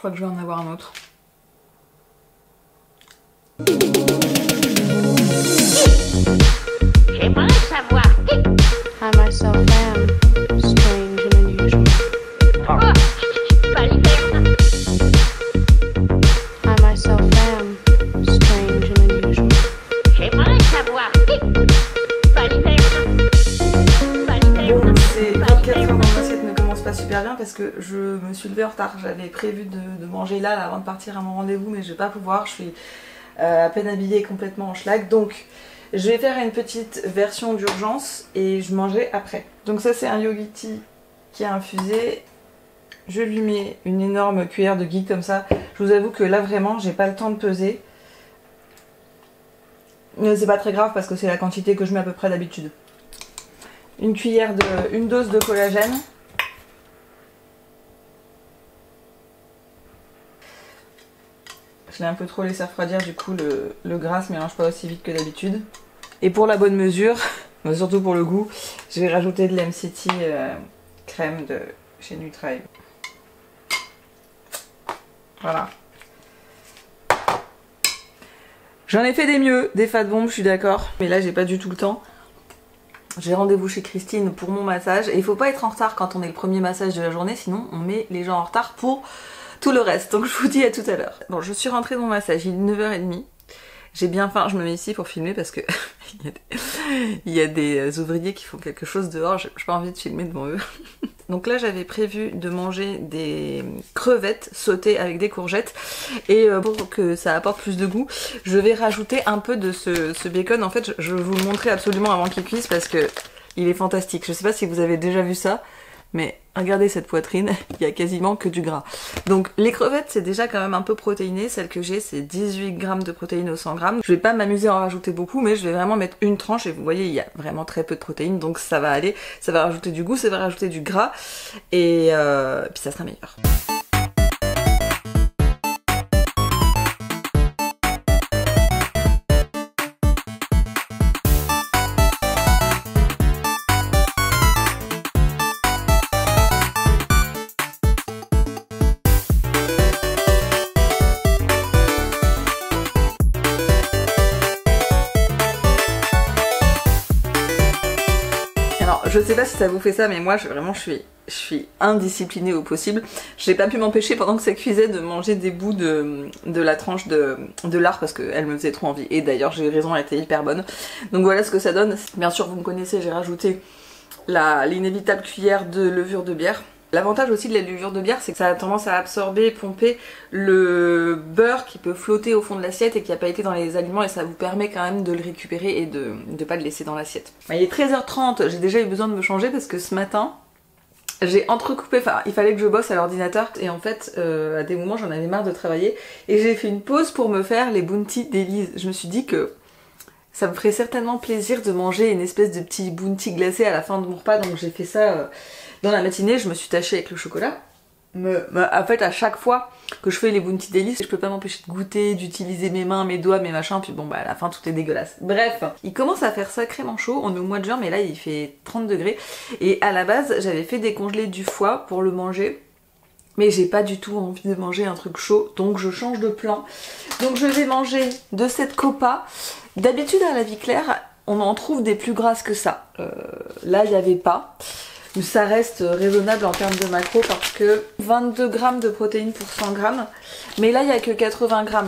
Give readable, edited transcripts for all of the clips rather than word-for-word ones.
crois que je vais en avoir un autre. J'aimerais savoir qui. I myself am strange and unusual. Oh, pas l'hiver. I myself am strange and unusual. J'aimerais savoir qui. Pas l'hiver. Pas l'hiver. Bon, ces 24 heures dans l'assiette ne commencent pas super bien parce que je me suis levée en retard. J'avais prévu de manger là avant de partir à mon rendez-vous, mais je vais pas pouvoir. Je suis à peine habillée et complètement en schlag. Donc je vais faire une petite version d'urgence et je mangerai après. Donc ça c'est un Yogiti qui est infusé. Je lui mets une énorme cuillère de ghee comme ça. Je vous avoue que là vraiment j'ai pas le temps de peser. Mais c'est pas très grave parce que c'est la quantité que je mets à peu près d'habitude. Une dose de collagène. Je l'ai un peu trop laissé refroidir, du coup le gras se mélange pas aussi vite que d'habitude. Et pour la bonne mesure, mais surtout pour le goût, je vais rajouter de l'MCT crème de chez Nutribe. Voilà. J'en ai fait des mieux, des fat bombes, je suis d'accord. Mais là j'ai pas du tout le temps. J'ai rendez-vous chez Christine pour mon massage. Et il faut pas être en retard quand on est le premier massage de la journée, sinon on met les gens en retard pour tout le reste. Donc je vous dis à tout à l'heure. Bon, je suis rentrée de mon massage, il est 9h30. J'ai bien faim, je me mets ici pour filmer parce que il y a des ouvriers qui font quelque chose dehors, j'ai pas envie de filmer devant eux. Donc là j'avais prévu de manger des crevettes sautées avec des courgettes et pour que ça apporte plus de goût, je vais rajouter un peu de ce bacon. En fait je vais vous le montrer absolument avant qu'il cuise parce que il est fantastique. Je sais pas si vous avez déjà vu ça, mais regardez cette poitrine, il y a quasiment que du gras. Donc les crevettes c'est déjà quand même un peu protéiné, celle que j'ai c'est 18 grammes de protéines au 100 grammes. Je vais pas m'amuser à en rajouter beaucoup mais je vais vraiment mettre une tranche et vous voyez il y a vraiment très peu de protéines donc ça va aller, ça va rajouter du goût, ça va rajouter du gras et puis ça sera meilleur. Je sais pas si ça vous fait ça mais moi vraiment je suis indisciplinée au possible. J'ai pas pu m'empêcher pendant que ça cuisait de manger des bouts de la tranche de lard parce qu'elle me faisait trop envie. Et d'ailleurs j'ai eu raison, elle était hyper bonne. Donc voilà ce que ça donne. Bien sûr vous me connaissez, j'ai rajouté l'inévitable cuillère de levure de bière. L'avantage aussi de la levure de bière, c'est que ça a tendance à absorber, pomper le beurre qui peut flotter au fond de l'assiette et qui n'a pas été dans les aliments et ça vous permet quand même de le récupérer et de ne pas le laisser dans l'assiette. Il est 13h30, j'ai déjà eu besoin de me changer parce que ce matin, j'ai entrecoupé, enfin il fallait que je bosse à l'ordinateur et en fait à des moments j'en avais marre de travailler et j'ai fait une pause pour me faire les bounty d'Élise. Je me suis dit que ça me ferait certainement plaisir de manger une espèce de petit bounty glacé à la fin de mon repas donc j'ai fait ça... Dans la matinée, je me suis tachée avec le chocolat. En fait, à chaque fois que je fais les bounty délices, je peux pas m'empêcher de goûter, d'utiliser mes mains, mes doigts, mes machins, puis bon bah à la fin tout est dégueulasse. Bref, il commence à faire sacrément chaud, on est au mois de juin mais là il fait 30 degrés. Et à la base, j'avais fait décongeler du foie pour le manger. Mais j'ai pas du tout envie de manger un truc chaud, donc je change de plan. Donc je vais manger de cette copa. D'habitude à la vie claire, on en trouve des plus grasses que ça. Là il n'y avait pas. Ça reste raisonnable en termes de macro parce que 22 grammes de protéines pour 100 grammes. Mais là, il n'y a que 80 grammes.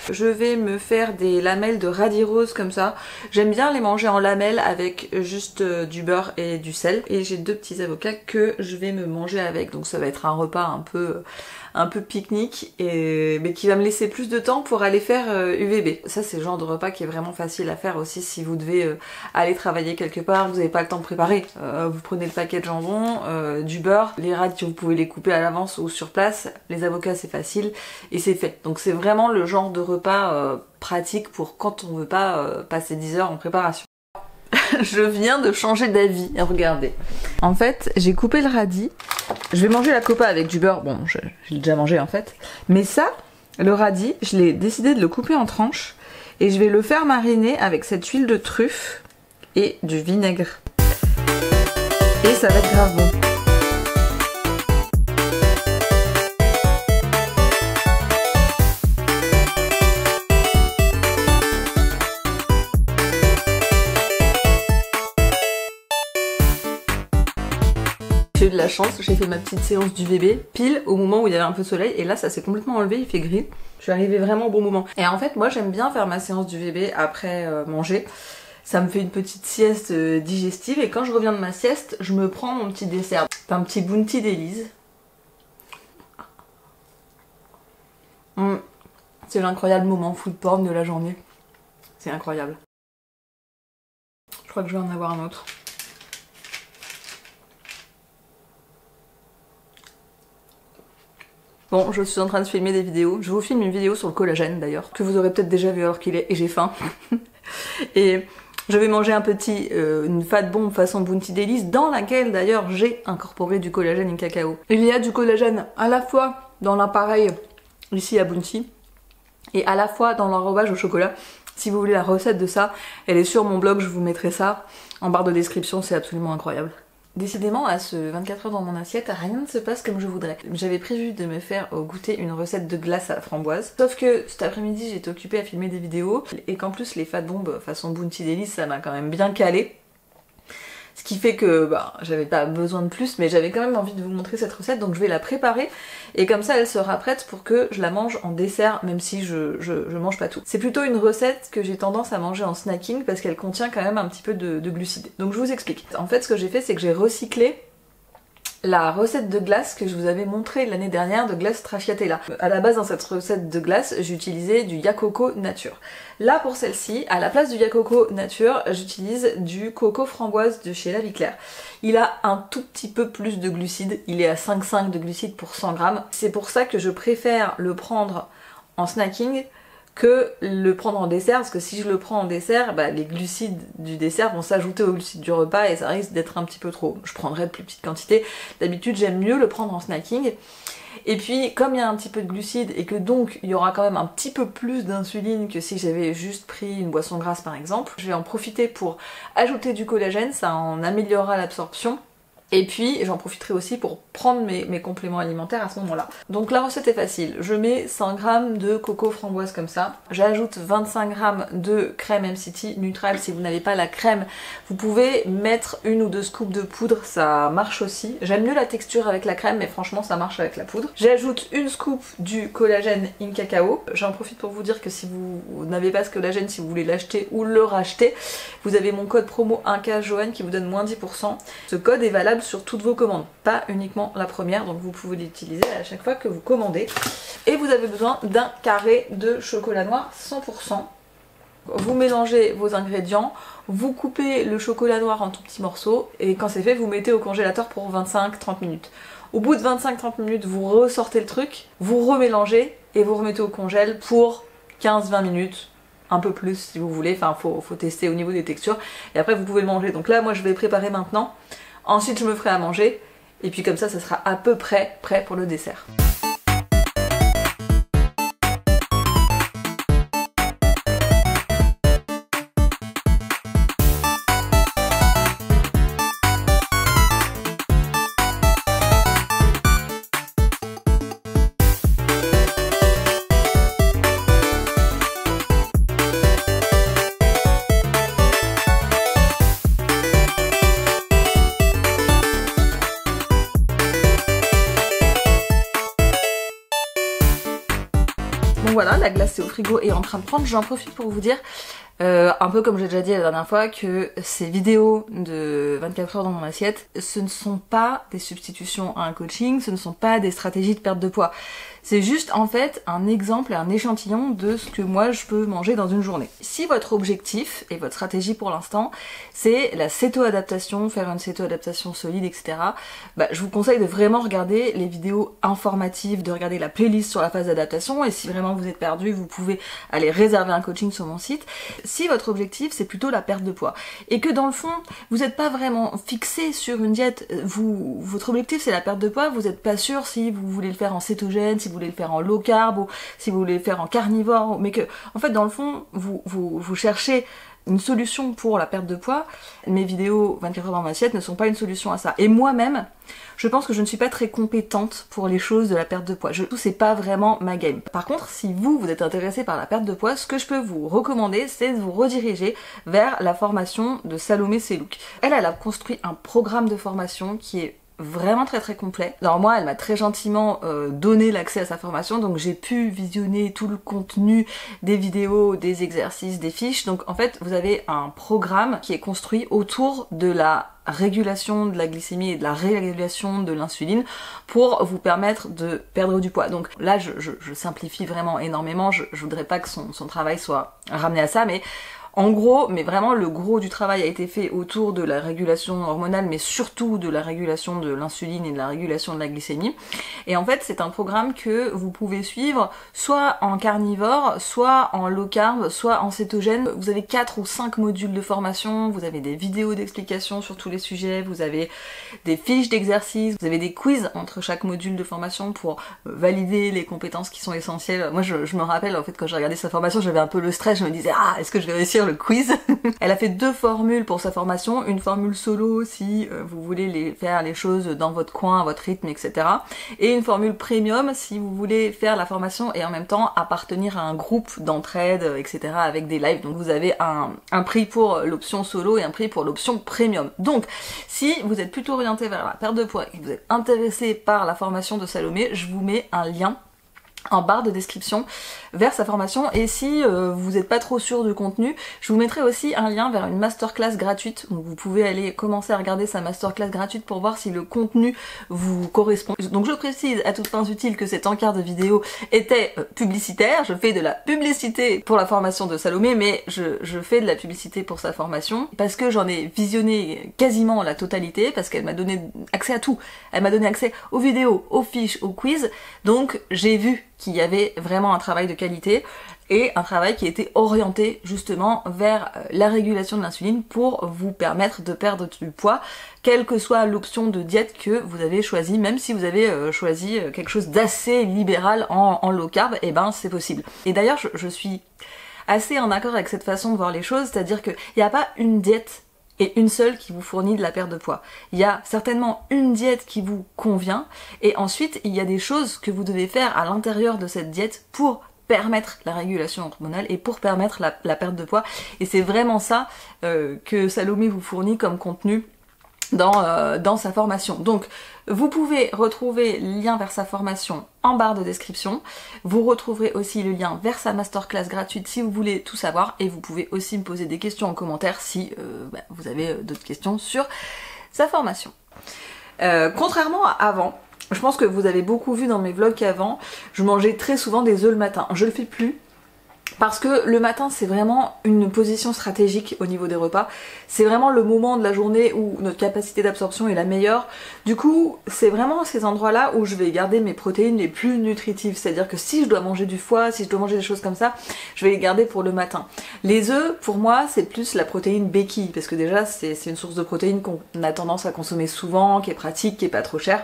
Je vais me faire des lamelles de radis rose comme ça. J'aime bien les manger en lamelles avec juste du beurre et du sel. Et j'ai 2 petits avocats que je vais me manger avec. Donc ça va être un repas un peu pique-nique mais qui va me laisser plus de temps pour aller faire UVB. Ça c'est le genre de repas qui est vraiment facile à faire aussi si vous devez aller travailler quelque part, vous n'avez pas le temps de préparer. Vous prenez le paquet de jambon, du beurre, les radis vous pouvez les couper à l'avance ou sur place, les avocats c'est facile et c'est fait. Donc c'est vraiment le genre de repas pratique pour quand on veut pas passer 10 heures en préparation. Je viens de changer d'avis, regardez. En fait, j'ai coupé le radis. Je vais manger la copa avec du beurre. Bon, je l'ai déjà mangé en fait. Mais ça, le radis, je l'ai décidé de le couper en tranches. Et je vais le faire mariner avec cette huile de truffe et du vinaigre. Et ça va être grave bon. la chance, j'ai fait ma petite séance du bébé pile au moment où il y avait un peu de soleil et là ça s'est complètement enlevé, il fait gris. Je suis arrivée vraiment au bon moment. Et en fait moi j'aime bien faire ma séance du bébé après manger. Ça me fait une petite sieste digestive et quand je reviens de ma sieste, je me prends mon petit dessert. Un petit bounty d'Élise. C'est l'incroyable moment food porn de la journée. C'est incroyable. Je crois que je vais en avoir un autre. Bon, je suis en train de filmer des vidéos. Je vous filme une vidéo sur le collagène d'ailleurs, que vous aurez peut-être déjà vu alors qu'il est, et j'ai faim. Et je vais manger une fat bomb façon Bounty d'Élise, dans laquelle d'ailleurs j'ai incorporé du collagène in cacao. Il y a du collagène à la fois dans l'appareil ici à Bounty, et à la fois dans l'enrobage au chocolat. Si vous voulez la recette de ça, elle est sur mon blog, je vous mettrai ça en barre de description, c'est absolument incroyable. Décidément, à ce 24 heures dans mon assiette, rien ne se passe comme je voudrais. J'avais prévu de me faire goûter une recette de glace à la framboise. Sauf que cet après-midi, j'étais occupée à filmer des vidéos et qu'en plus les fat bombs façon Bounty d'Élise, ça m'a quand même bien calé. Ce qui fait que j'avais pas besoin de plus, mais j'avais quand même envie de vous montrer cette recette, donc je vais la préparer et comme ça elle sera prête pour que je la mange en dessert, même si je mange pas tout. C'est plutôt une recette que j'ai tendance à manger en snacking parce qu'elle contient quand même un petit peu de glucides. Donc je vous explique. En fait ce que j'ai fait, c'est que j'ai recyclé la recette de glace que je vous avais montrée l'année dernière de glace stracciatella. À la base dans cette recette de glace, j'utilisais du Yacoco nature. Là pour celle-ci, à la place du Yacoco nature, j'utilise du coco framboise de chez La Vie Claire. Il a un tout petit peu plus de glucides, il est à 5,5 de glucides pour 100 grammes. C'est pour ça que je préfère le prendre en snacking que le prendre en dessert, parce que si je le prends en dessert, les glucides du dessert vont s'ajouter aux glucides du repas et ça risque d'être un petit peu trop. Je prendrai de plus petites quantités. D'habitude j'aime mieux le prendre en snacking. Et puis comme il y a un petit peu de glucides et que donc il y aura quand même un petit peu plus d'insuline que si j'avais juste pris une boisson grasse par exemple, je vais en profiter pour ajouter du collagène, ça en améliorera l'absorption. Et puis j'en profiterai aussi pour prendre mes compléments alimentaires à ce moment-là. Donc la recette est facile, je mets 100 g de coco framboise comme ça, j'ajoute 25 g de crème MCT Neutral. Si vous n'avez pas la crème, vous pouvez mettre 1 ou 2 scoops de poudre, ça marche aussi. J'aime mieux la texture avec la crème, mais franchement ça marche avec la poudre. J'ajoute 1 scoop du collagène in cacao. J'en profite pour vous dire que si vous n'avez pas ce collagène, si vous voulez l'acheter ou le racheter, vous avez mon code promo 1K Joanne qui vous donne moins 10%. Ce code est valable sur toutes vos commandes, pas uniquement la première, donc vous pouvez l'utiliser à chaque fois que vous commandez. Et vous avez besoin d'un carré de chocolat noir 100%. Vous mélangez vos ingrédients, vous coupez le chocolat noir en tout petits morceaux et quand c'est fait, vous mettez au congélateur pour 25-30 minutes. Au bout de 25-30 minutes, vous ressortez le truc, vous remélangez et vous remettez au congèle pour 15-20 minutes. Un peu plus si vous voulez, enfin faut tester au niveau des textures et après vous pouvez le manger. Donc là moi je vais préparer maintenant. Ensuite je me ferai à manger et puis comme ça sera à peu près prêt pour le dessert. Donc voilà, la glace est au frigo et en train de prendre. J'en profite pour vous dire, un peu comme j'ai déjà dit la dernière fois, que ces vidéos de 24 heures dans mon assiette, ce ne sont pas des substitutions à un coaching, ce ne sont pas des stratégies de perte de poids. C'est juste en fait un exemple et un échantillon de ce que moi je peux manger dans une journée. Si votre objectif et votre stratégie pour l'instant c'est la céto-adaptation, faire une céto-adaptation solide, etc. Je vous conseille de vraiment regarder les vidéos informatives, de regarder la playlist sur la phase d'adaptation et si vraiment vous êtes perdu, vous pouvez aller réserver un coaching sur mon site. Si votre objectif c'est plutôt la perte de poids et que dans le fond vous n'êtes pas vraiment fixé sur une diète, votre objectif c'est la perte de poids, vous n'êtes pas sûr si vous voulez le faire en cétogène, si vous voulez le faire en low carb ou si vous voulez le faire en carnivore, mais que en fait dans le fond vous cherchez une solution pour la perte de poids. Mes vidéos 24 heures dans ma assiette ne sont pas une solution à ça. Et moi-même, je pense que je ne suis pas très compétente pour les choses de la perte de poids. C'est pas vraiment ma game. Par contre, si vous êtes intéressé par la perte de poids, ce que je peux vous recommander, c'est de vous rediriger vers la formation de Salomé Selouk. Elle a construit un programme de formation qui est vraiment très très complet. Alors moi, elle m'a très gentiment donné l'accès à sa formation, donc j'ai pu visionner tout le contenu des vidéos, des exercices, des fiches. Donc en fait, vous avez un programme qui est construit autour de la régulation de la glycémie et de la régulation de l'insuline pour vous permettre de perdre du poids. Donc là, je simplifie vraiment énormément, je voudrais pas que son travail soit ramené à ça, mais en gros, mais vraiment le gros du travail a été fait autour de la régulation hormonale, mais surtout de la régulation de l'insuline et de la régulation de la glycémie. Et en fait, c'est un programme que vous pouvez suivre soit en carnivore, soit en low carb, soit en cétogène. Vous avez 4 ou 5 modules de formation, vous avez des vidéos d'explication sur tous les sujets, vous avez des fiches d'exercices, vous avez des quiz entre chaque module de formation pour valider les compétences qui sont essentielles. Moi, je me rappelle, en fait, quand j'ai regardé sa formation, j'avais un peu le stress, je me disais, ah, est-ce que je vais réussir le quiz? Elle a fait 2 formules pour sa formation, une formule solo si vous voulez faire les choses dans votre coin, à votre rythme, etc. Et une formule premium si vous voulez faire la formation et en même temps appartenir à un groupe d'entraide, etc. avec des lives. Donc vous avez un prix pour l'option solo et un prix pour l'option premium. Donc si vous êtes plutôt orienté vers la perte de poids et que vous êtes intéressé par la formation de Salomé, je vous mets un lien en barre de description vers sa formation, et si vous n'êtes pas trop sûr du contenu, je vous mettrai aussi un lien vers une masterclass gratuite, donc vous pouvez aller commencer à regarder sa masterclass gratuite pour voir si le contenu vous correspond. Donc je précise à toutes fins utiles que cet encart de vidéo était publicitaire, je fais de la publicité pour la formation de Salomé, mais je fais de la publicité pour sa formation, parce que j'en ai visionné quasiment la totalité, parce qu'elle m'a donné accès à tout, elle m'a donné accès aux vidéos, aux fiches, aux quiz, donc j'ai vu qu'il y avait vraiment un travail de qualité et un travail qui était orienté justement vers la régulation de l'insuline pour vous permettre de perdre du poids, quelle que soit l'option de diète que vous avez choisie, même si vous avez choisi quelque chose d'assez libéral en low carb, et ben c'est possible. Et d'ailleurs je suis assez en accord avec cette façon de voir les choses, c'est-à-dire qu'il n'y a pas une diète et une seule qui vous fournit de la perte de poids. Il y a certainement une diète qui vous convient, et ensuite il y a des choses que vous devez faire à l'intérieur de cette diète pour permettre la régulation hormonale et pour permettre la perte de poids. Et c'est vraiment ça que Salomé vous fournit comme contenu dans sa formation. Donc vous pouvez retrouver le lien vers sa formation en barre de description, vous retrouverez aussi le lien vers sa masterclass gratuite si vous voulez tout savoir, et vous pouvez aussi me poser des questions en commentaire si vous avez d'autres questions sur sa formation. Contrairement à avant, je pense que vous avez beaucoup vu dans mes vlogs qu'avant, je mangeais très souvent des œufs le matin. Je le fais plus, parce que le matin c'est vraiment une position stratégique au niveau des repas, c'est vraiment le moment de la journée où notre capacité d'absorption est la meilleure. Du coup c'est vraiment ces endroits là où je vais garder mes protéines les plus nutritives, c'est à dire que si je dois manger du foie, si je dois manger des choses comme ça, je vais les garder pour le matin. Les œufs pour moi c'est plus la protéine béquille, parce que déjà c'est une source de protéines qu'on a tendance à consommer souvent, qui est pratique, qui est pas trop chère.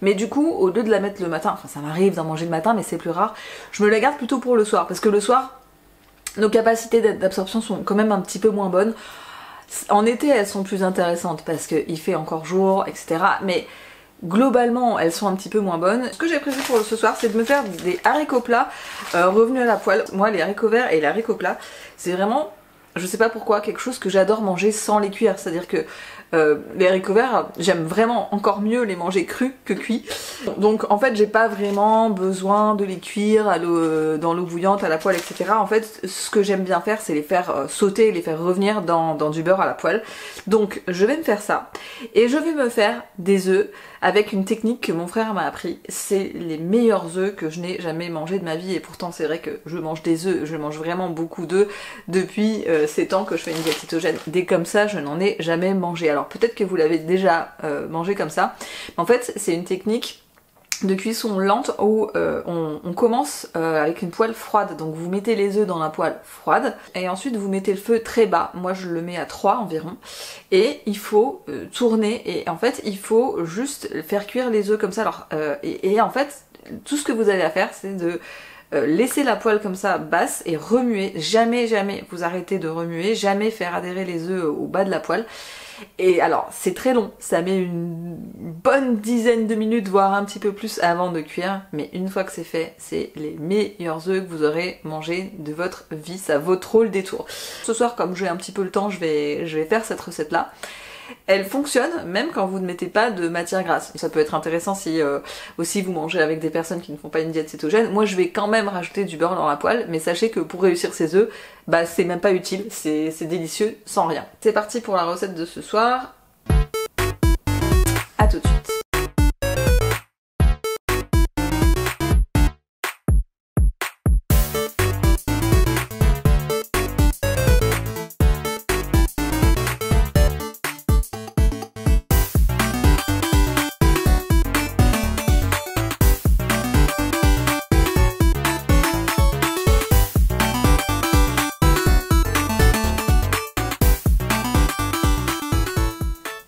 Mais du coup au lieu de la mettre le matin, enfin ça m'arrive d'en manger le matin mais c'est plus rare, je me la garde plutôt pour le soir, parce que le soir nos capacités d'absorption sont quand même un petit peu moins bonnes. En été elles sont plus intéressantes parce qu'il fait encore jour, etc. Mais globalement elles sont un petit peu moins bonnes. Ce que j'ai prévu pour ce soir c'est de me faire des haricots plats revenus à la poêle. Moi les haricots verts et les haricots plats c'est vraiment, je sais pas pourquoi, quelque chose que j'adore manger sans les cuire. C'est à dire que les haricots verts, j'aime vraiment encore mieux les manger crus que cuits. Donc en fait j'ai pas vraiment besoin de les cuire dans l'eau bouillante, à la poêle, etc. En fait ce que j'aime bien faire c'est les faire sauter, les faire revenir dans du beurre à la poêle. Donc je vais me faire ça et je vais me faire des œufs avec une technique que mon frère m'a appris. C'est les meilleurs œufs que je n'ai jamais mangé de ma vie, et pourtant c'est vrai que je mange des œufs, je mange vraiment beaucoup d'œufs depuis ces temps que je fais une diète cétogène. Des comme ça je n'en ai jamais mangé. Alors peut-être que vous l'avez déjà mangé comme ça, mais en fait c'est une technique de cuisson lente où on commence avec une poêle froide. Donc vous mettez les œufs dans la poêle froide et ensuite vous mettez le feu très bas, moi je le mets à 3 environ, et il faut tourner, et en fait il faut juste faire cuire les œufs comme ça. Alors et en fait tout ce que vous avez à faire c'est de laisser la poêle comme ça basse et remuer, jamais vous arrêtez de remuer, jamais faire adhérer les œufs au bas de la poêle. Et alors c'est très long, ça met une bonne dizaine de minutes voire un petit peu plus avant de cuire, mais une fois que c'est fait, c'est les meilleurs œufs que vous aurez mangé de votre vie, ça vaut trop le détour. Ce soir comme j'ai un petit peu le temps, je vais faire cette recette là. elle fonctionne même quand vous ne mettez pas de matière grasse. Ça peut être intéressant si aussi vous mangez avec des personnes qui ne font pas une diète cétogène. Moi je vais quand même rajouter du beurre dans la poêle, mais sachez que pour réussir ces œufs, bah c'est même pas utile, c'est délicieux sans rien. C'est parti pour la recette de ce soir. À tout de suite.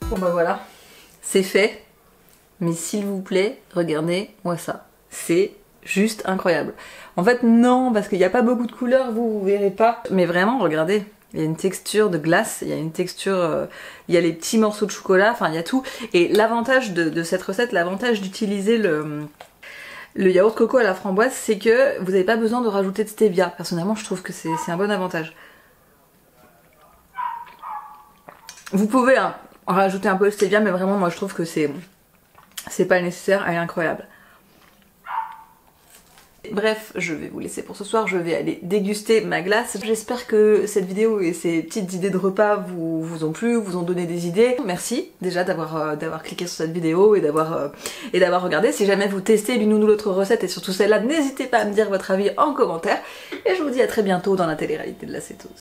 Bon bah voilà, c'est fait, mais s'il vous plaît, regardez-moi ça, c'est juste incroyable. En fait non, parce qu'il n'y a pas beaucoup de couleurs, vous verrez pas, mais vraiment regardez, il y a une texture de glace, il y a une texture, il y a les petits morceaux de chocolat, enfin il y a tout, et l'avantage de cette recette, l'avantage d'utiliser le yaourt coco à la framboise, c'est que vous n'avez pas besoin de rajouter de stevia. Personnellement je trouve que c'est un bon avantage. Vous pouvez rajouter un peu de stevia, mais vraiment moi je trouve que c'est pas nécessaire, elle est incroyable. Bref, je vais vous laisser pour ce soir, je vais aller déguster ma glace. J'espère que cette vidéo et ces petites idées de repas vous ont plu, vous ont donné des idées. Merci déjà d'avoir cliqué sur cette vidéo et d'avoir regardé. Si jamais vous testez l'une ou l'autre recette et surtout celle-là, n'hésitez pas à me dire votre avis en commentaire. Et je vous dis à très bientôt dans la télé-réalité de la cétose.